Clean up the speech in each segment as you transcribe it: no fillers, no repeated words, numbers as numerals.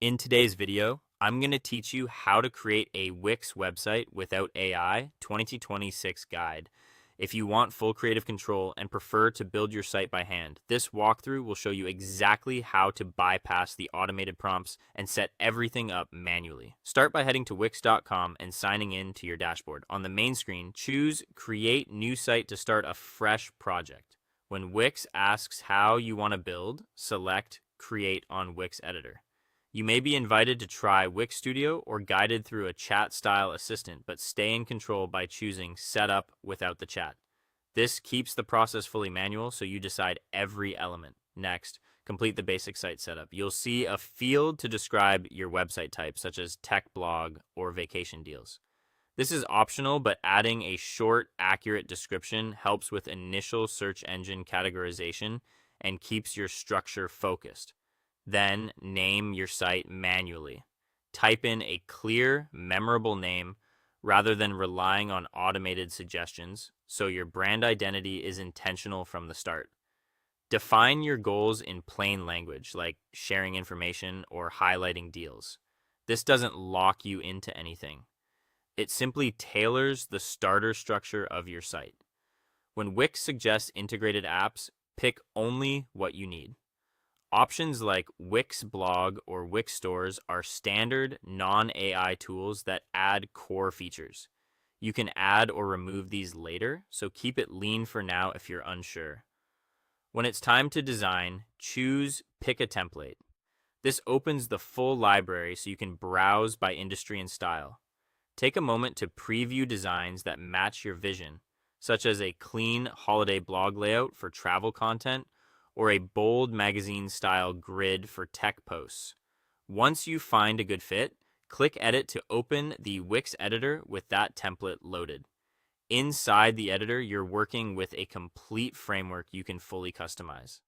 In today's video, I'm going to teach you how to create a Wix website without AI 2026 guide. If you want full creative control and prefer to build your site by hand, this walkthrough will show you exactly how to bypass the automated prompts and set everything up manually. Start by heading to Wix.com and signing in to your dashboard. On the main screen, choose Create New Site to start a fresh project. When Wix asks how you want to build, select Create on Wix Editor. You may be invited to try Wix Studio or guided through a chat-style assistant, but stay in control by choosing Setup without the chat. This keeps the process fully manual, so you decide every element. Next, complete the basic site setup. You'll see a field to describe your website type, such as tech blog or vacation deals. This is optional, but adding a short, accurate description helps with initial search engine categorization and keeps your structure focused. Then name your site manually. Type in a clear, memorable name rather than relying on automated suggestions, so your brand identity is intentional from the start. Define your goals in plain language, like sharing information or highlighting deals. This doesn't lock you into anything. It simply tailors the starter structure of your site. When Wix suggests integrated apps, pick only what you need. Options like Wix Blog or Wix Stores are standard non-AI tools that add core features. You can add or remove these later, so keep it lean for now if you're unsure. When it's time to design, choose Pick a Template. This opens the full library so you can browse by industry and style. Take a moment to preview designs that match your vision, such as a clean holiday blog layout for travel content or a bold magazine-style grid for tech posts. Once you find a good fit, click Edit to open the Wix editor with that template loaded. Inside the editor, you're working with a complete framework you can fully customize.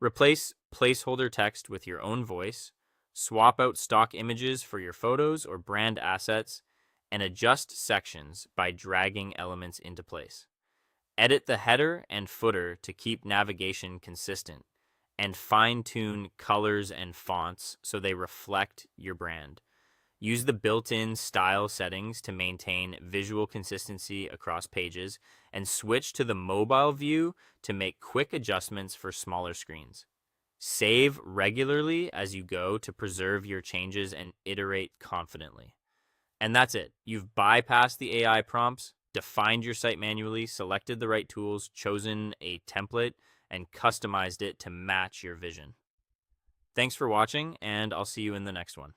Replace placeholder text with your own voice, swap out stock images for your photos or brand assets, and adjust sections by dragging elements into place. Edit the header and footer to keep navigation consistent, and fine-tune colors and fonts so they reflect your brand. Use the built-in style settings to maintain visual consistency across pages, and switch to the mobile view to make quick adjustments for smaller screens. Save regularly as you go to preserve your changes and iterate confidently. And that's it. You've bypassed the AI prompts, defined your site manually, selected the right tools, chosen a template, and customized it to match your vision. Thanks for watching, and I'll see you in the next one.